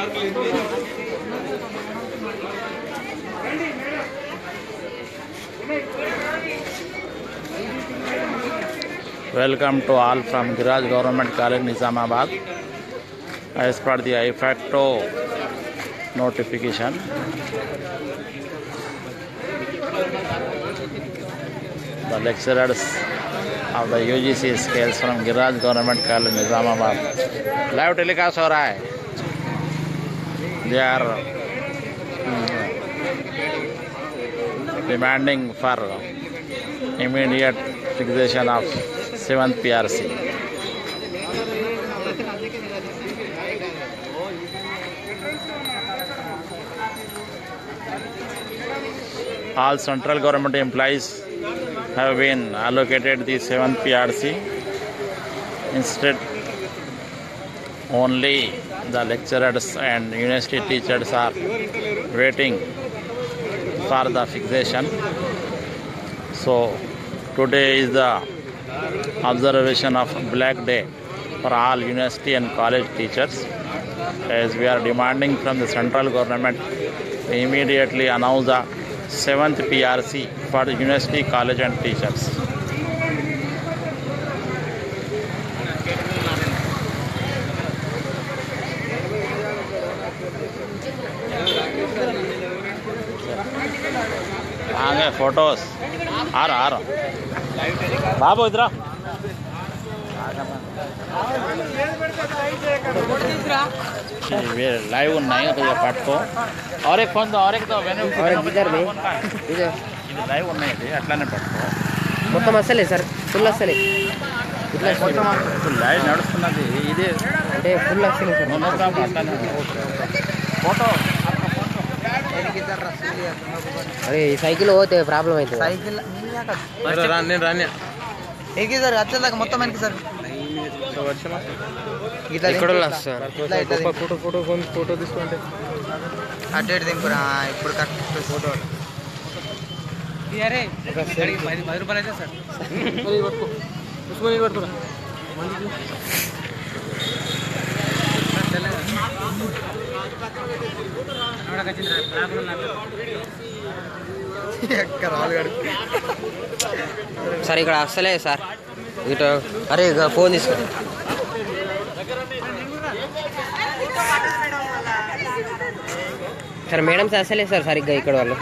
Welcome to all from Giraj Government College, Nizamabad. As per the IFACTO notification, the lecturers of the UGC scales from Giraj Government College, Nizamabad. Live telecast हो रहा है. They are demanding for immediate fixation of 7th PRC. All central government employees have been allocated the 7th PRC. Instead, only the lecturers and university teachers are waiting for the fixation. So today is the observation of Black Day for all university and college teachers, as we are demanding from the central government to immediately announce the 7th PRC for the university, college and teachers. आगे photos आ रहा बाबू इधर live ఉన్నాయి కొద్దిగా పట్టుకో और एक phone दो और एक दो वेन्यू इधर में इधर ఇది లైవ్ ఉన్నాయి అట్లానే పట్టుకో మొత్తం అసలే సార్ ఫుల్ అసలే ఇట్లా మొత్తం లైవ్ నడుస్తున్నది ఇది అంటే ఫుల్ అసలే సార్ మొత్తం అట్లానే ఫోటో अरे साइकिल होते प्रॉब्लम అయితే साइकिल రాని రాని ఏకి సార్ అచ్చదాక మొత్తం మనకి సార్ ఇక్కడ వస్తారు ఫోటో ఫోటో ఫోన్ ఫోటో తీసుకుంటే అటు ఇటు దింపురా ఇప్పుడు కరెక్ట్ ఫోటో అరే 10 రూపాయలు అయితే సార్ మరి పట్టుకో ఉస్మాని పట్టుకో సార్ ఇక్కడ అసలే సార్ ఇటు అరే ఫోన్ తీసుకో సార్ మేడం సార్ అసలే సార్ సరిగ్గా ఇక్కడ వాళ్ళు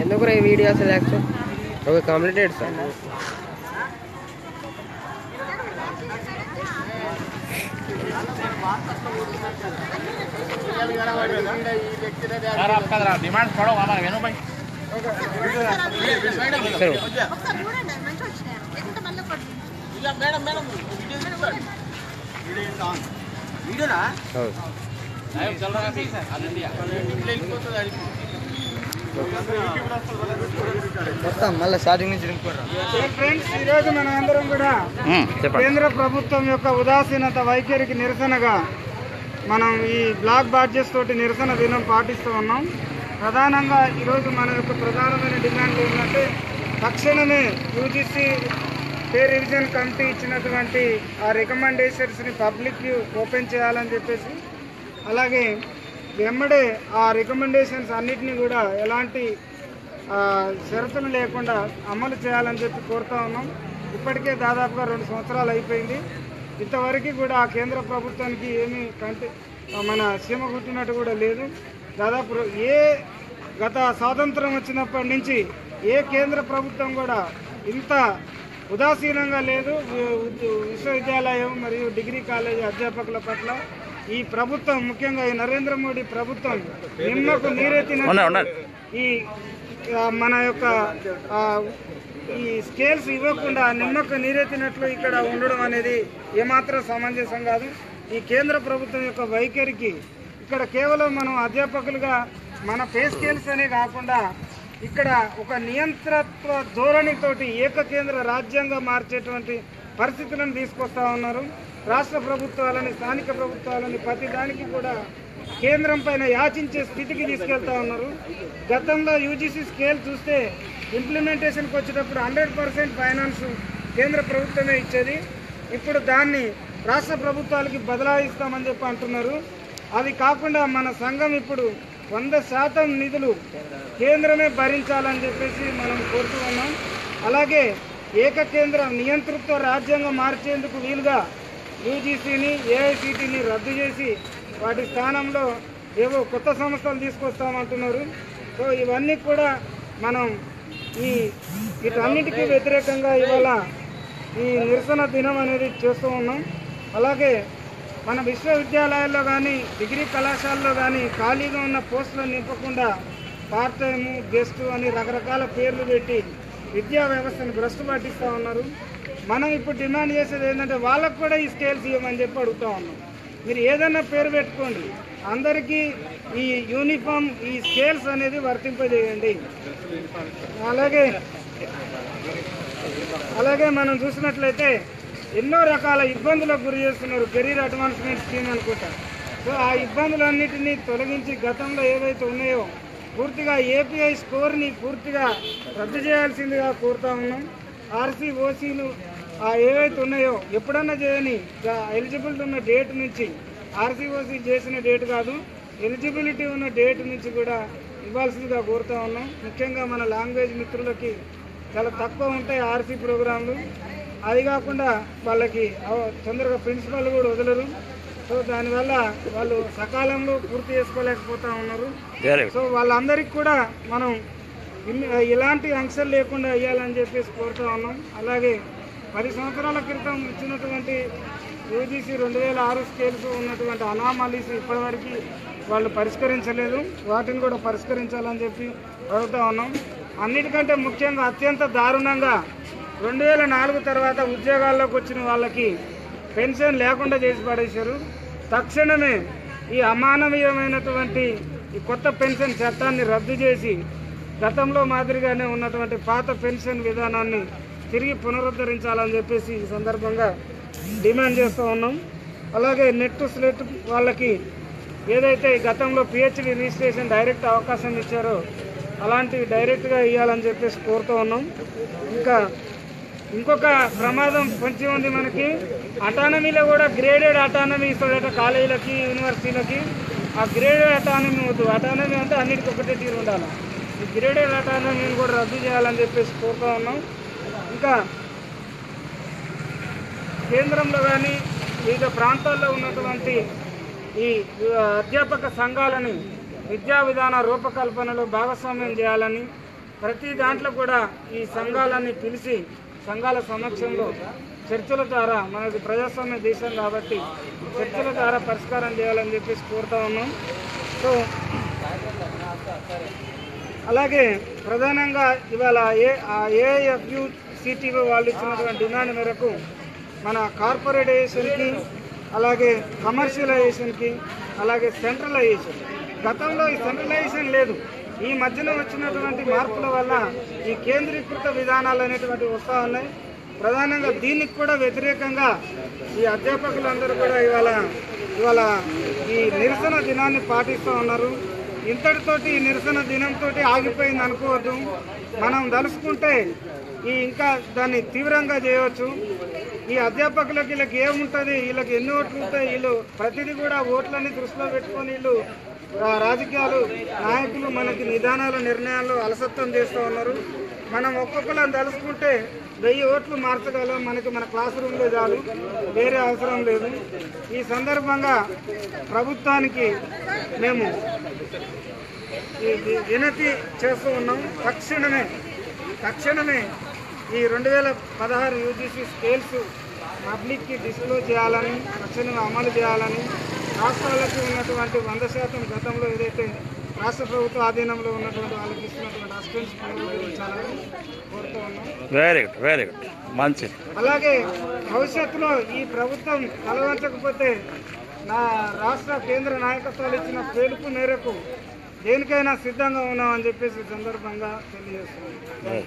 ఎందుకు ఈ వీడియో అసలు యాక్చువల్ ఒక కంప్లీటెడ్ సార్ यार आपका डिमांड पढ़ो हमारा वेनु भाई मैडम वीडियो ना लाइव चल रहा है सर ऑल इंडिया మొత్తం మళ్ళీ స్టార్టింగ్ నుంచి ఫ్రెండ్స్ ఈరోజు మనం అందరం కూడా కేంద్ర ప్రభుత్వం యొక్క ఉదాసీనత వైఖరికి నిరసనగా మనం ఈ బ్లాక్ బాడ్జెస్ తోటి నిరసన దినం పాటిస్తూ ఉన్నాం. ప్రధానంగా ఈరోజు మన యొక్క ప్రధానమైన డిమాండ్ ఏంటంటే తక్షణమే యూజీసీ పే రివిజన్ కమిటీ ఇచ్చినటువంటి ఆ రికమెండేషన్స్ని పబ్లిక్ ఓపెన్ చేయాలని చెప్పేసి, అలాగే వెంబడే ఆ రికమెండేషన్స్ అన్నిటినీ కూడా ఎలాంటి షరతులు లేకుండా అమలు చేయాలని చెప్పి కోరుతా ఉన్నాం. ఇప్పటికే దాదాపుగా 2 సంవత్సరాలు అయిపోయింది. ఇంతవరకు కూడా ఆ కేంద్ర ప్రభుత్వానికి ఏమీ మన సీమ కుట్టినట్టు కూడా లేదు. దాదాపు గత స్వాతంత్రం వచ్చినప్పటి నుంచి ఏ కేంద్ర ప్రభుత్వం కూడా ఇంత ఉదాసీనంగా లేదు. విశ్వవిద్యాలయం మరియు డిగ్రీ కాలేజీ అధ్యాపకుల పట్ల ఈ ప్రభుత్వం, ముఖ్యంగా ఈ నరేంద్ర మోడీ ప్రభుత్వం నిమ్మకు నీరెత్తిన ఈ మన యొక్క ఈ స్కేల్స్ ఇవ్వకుండా నిమ్మకు నీరెత్తినట్లు ఇక్కడ ఉండడం అనేది ఏమాత్రం సమంజసం కాదు. ఈ కేంద్ర ప్రభుత్వం యొక్క వైఖరికి ఇక్కడ కేవలం మనం అధ్యాపకులుగా మన పే స్కేల్స్ అనే కాకుండా ఇక్కడ ఒక నియంత్రత్వ ధోరణితోటి ఏకకేంద్ర రాజ్యంగా మార్చేటువంటి పరిస్థితులను తీసుకొస్తా ఉన్నారు. రాష్ట్ర ప్రభుత్వాలని, స్థానిక ప్రభుత్వాలని ప్రతి దానికి కూడా కేంద్రం పైన యాచించే స్థితికి తీసుకెళ్తా ఉన్నారు. గతంలో యూజీసీ స్కేల్ చూస్తే ఇంప్లిమెంటేషన్కి వచ్చేటప్పుడు 100% ఫైనాన్స్ కేంద్ర ప్రభుత్వమే ఇచ్చేది. ఇప్పుడు దాన్ని రాష్ట్ర ప్రభుత్వాలకి బదలాయిస్తామని చెప్పి అంటున్నారు. అది కాకుండా మన సంఘం ఇప్పుడు 100% నిధులు కేంద్రమే భరించాలని చెప్పేసి మనం కోరుతూ ఉన్నాం. అలాగే ఏకకేంద్ర నియంతృత్వ రాజ్యాంగం మార్చేందుకు వీలుగా యూజీసీని, ఏఐసిటిని రద్దు చేసి వాటి స్థానంలో ఏవో కొత్త సంస్థలు తీసుకొస్తామంటున్నారు. సో ఇవన్నీ కూడా మనం వీటన్నిటికీ వ్యతిరేకంగా ఇవాళ ఈ నిరసన దినం అనేది చేస్తూ ఉన్నాం. అలాగే మన విశ్వవిద్యాలయాల్లో కానీ, డిగ్రీ కళాశాలలో కానీ ఖాళీగా ఉన్న పోస్టులను నింపకుండా పార్ట్ టైము, గెస్టు అని రకరకాల పేర్లు పెట్టి విద్యా వ్యవస్థను భ్రష్టు పట్టిస్తూ ఉన్నారు. మనం ఇప్పుడు డిమాండ్ చేసేది ఏంటంటే వాళ్ళకు కూడా ఈ స్కేల్స్ ఇవ్వమని చెప్పి అడుగుతూ ఉన్నాం. మీరు ఏదైనా పేరు పెట్టుకోండి, అందరికీ ఈ యూనిఫామ్, ఈ స్కేల్స్ అనేది వర్తింపజేయండి. అలాగే మనం చూసినట్లయితే ఎన్నో రకాల ఇబ్బందులకు గురి చేస్తున్నారు. కెరీర్ అడ్వాన్స్మెంట్ స్కీమ్ అనుకుంటా. సో ఆ ఇబ్బందులన్నిటినీ తొలగించి గతంలో ఏవైతే ఉన్నాయో పూర్తిగా ఏపీఐ స్కోర్ని పూర్తిగా రద్దు చేయాల్సిందిగా కోరుతా ఉన్నాం. ఆర్సీ, ఓసీలు ఏవైతే ఉన్నాయో ఎప్పుడన్నా చేయని ఎలిజిబిలిటీ ఉన్న డేట్ నుంచి, ఆర్సీ, ఓసీ చేసిన డేట్ కాదు, ఎలిజిబిలిటీ ఉన్న డేట్ నుంచి కూడా ఇవ్వాల్సిందిగా కోరుతా ఉన్నాం. ముఖ్యంగా మన లాంగ్వేజ్ మిత్రులకి చాలా తక్కువ ఉంటాయి ఆర్సీ ప్రోగ్రాంలు. అది కాకుండా వాళ్ళకి తొందరగా ప్రిన్సిపల్ కూడా వదలరు. సో దానివల్ల వాళ్ళు సకాలంలో పూర్తి చేసుకోలేకపోతూ ఉన్నారు. సో వాళ్ళందరికీ కూడా మనం ఇలాంటి ఆంక్షలు లేకుండా ఇవ్వాలని చెప్పేసి కోరుతూ ఉన్నాం. అలాగే 10 సంవత్సరాల క్రితం ఇచ్చినటువంటి యూజీసీ 2006 స్కేల్స్ ఉన్నటువంటి అనామలీస్ ఇప్పటివరకు వాళ్ళు పరిష్కరించలేదు. వాటిని కూడా పరిష్కరించాలని చెప్పి అడుగుతూ ఉన్నాం. అన్నిటికంటే ముఖ్యంగా అత్యంత దారుణంగా 2004 తర్వాత ఉద్యోగాల్లోకి వచ్చిన వాళ్ళకి పెన్షన్ లేకుండా చేసి పడేశారు. తక్షణమే ఈ అమానవీయమైనటువంటి ఈ కొత్త పెన్షన్ చట్టాన్ని రద్దు చేసి గతంలో మాదిరిగానే ఉన్నటువంటి పాత పెన్షన్ విధానాన్ని తిరిగి పునరుద్ధరించాలని చెప్పేసి ఈ సందర్భంగా డిమాండ్ చేస్తూ ఉన్నాం. అలాగే నెట్, స్లెట్ వాళ్ళకి ఏదైతే గతంలో పిహెచ్డి రిజిస్ట్రేషన్ డైరెక్ట్ అవకాశం ఇచ్చారో అలాంటివి డైరెక్ట్గా ఇవ్వాలని చెప్పేసి కోరుతూ ఉన్నాం. ఇంకొక ప్రమాదం పొంచి ఉంది మనకి. అటానమీలో కూడా గ్రేడెడ్ అటానమీ ఇస్తాడట కాలేజీలకి, యూనివర్సిటీలకి. ఆ గ్రేడెడ్ అటానమీ వద్దు. అటానమీ అంటే అన్నిటికీ ఒకటే తీరు ఉండాలి. ఈ గ్రేడెడ్ అటానమీని కూడా రద్దు చేయాలని చెప్పేసి కోరుతూ ఉన్నాం. ఇంకా కేంద్రంలో కానీ వివిధ ప్రాంతాల్లో ఉన్నటువంటి ఈ అధ్యాపక సంఘాలని విద్యా విధాన రూపకల్పనలో భాగస్వామ్యం చేయాలని, ప్రతి దాంట్లో కూడా ఈ సంఘాలని పిలిచి సంఘాల సమక్షంలో చర్చల ద్వారా, మనది ప్రజాస్వామ్య దేశం కాబట్టి చర్చల ద్వారా పరిష్కారం చేయాలని చెప్పేసి కోరుతా ఉన్నాం. సో అలాగే ప్రధానంగా ఇవాళ ఏఐఎఫ్యు సిటీఓ వాళ్ళు ఇచ్చినటువంటి డిమాండ్ మేరకు మన కార్పొరేటైజేషన్కి, అలాగే కమర్షియలైజేషన్కి, అలాగే సెంట్రలైజేషన్, గతంలో ఈ సెంట్రలైజేషన్ లేదు. ఈ మధ్యన వచ్చినటువంటి మార్పుల వల్ల ఈ కేంద్రీకృత విధానాలు అనేటువంటివి వస్తూ ఉన్నాయి. ప్రధానంగా దీనికి కూడా వ్యతిరేకంగా ఈ అధ్యాపకులందరూ కూడా ఇవాళ ఈ నిరసన దినాన్ని పాటిస్తూ ఉన్నారు. ఇంతటితోటి ఈ నిరసన దినంతో ఆగిపోయింది అనుకోవద్దు. మనం తలుసుకుంటే ఇంకా దాన్ని తీవ్రంగా చేయవచ్చు. ఈ అధ్యాపకులకి వీళ్ళకి ఏముంటుంది, వీళ్ళకి ఎన్ని ఓట్లు ఉంటాయి, వీళ్ళు ప్రతిదీ కూడా ఓట్లని దృష్టిలో పెట్టుకొని వీళ్ళు రాజకీయాలు నాయకులు మనకి నిదానాలు, నిర్ణయాలు అలసత్వం చేస్తూ ఉన్నారు. మనం ఒక్కొక్కళ్ళని తలుసుకుంటే 1000 ఓట్లు మార్చగలం. మనకి మన క్లాస్ రూమ్లో చాలు, వేరే అవసరం లేదు. ఈ సందర్భంగా ప్రభుత్వానికి మేము వినతి చేస్తూ ఉన్నాం. తక్షణమే ఈ 2016 యూజీసీ స్కేల్స్ పబ్లిక్కి డిస్క్లోజ్ చేయాలని, తక్షణమే అమలు చేయాలని, రాష్ట్రాలకు ఉన్నటువంటి 100% గతంలో ఏదైతే రాష్ట్ర ప్రభుత్వ ఆధీనంలో ఉన్నటువంటి వాళ్ళకి ఇస్తున్నటువంటి అసిస్టెన్స్ పునరుద్ధరించాలని కోరుతూ ఉన్నాం. వెరీ గుడ్, వెరీ గుడ్, మంచిది. అలాగే భవిష్యత్తులో ఈ ప్రభుత్వం తలవంచకపోతే నా రాష్ట్ర కేంద్ర నాయకత్వాలు ఇచ్చిన పిలుపు మేరకు దేనికైనా సిద్ధంగా ఉన్నామని చెప్పేసి సందర్భంగా తెలియజేస్తున్నాం.